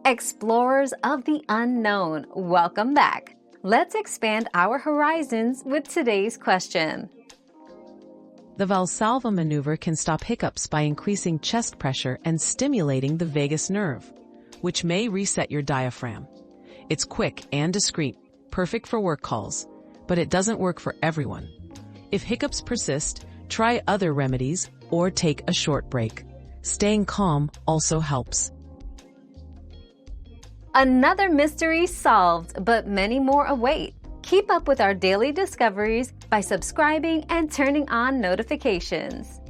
Explorers of the unknown, welcome back. Let's expand our horizons with today's question. The Valsalva maneuver can stop hiccups by increasing chest pressure and stimulating the vagus nerve, which may reset your diaphragm. It's quick and discreet, perfect for work calls, but it doesn't work for everyone. If hiccups persist, try other remedies or take a short break. Staying calm also helps. Another mystery solved, but many more await. Keep up with our daily discoveries by subscribing and turning on notifications.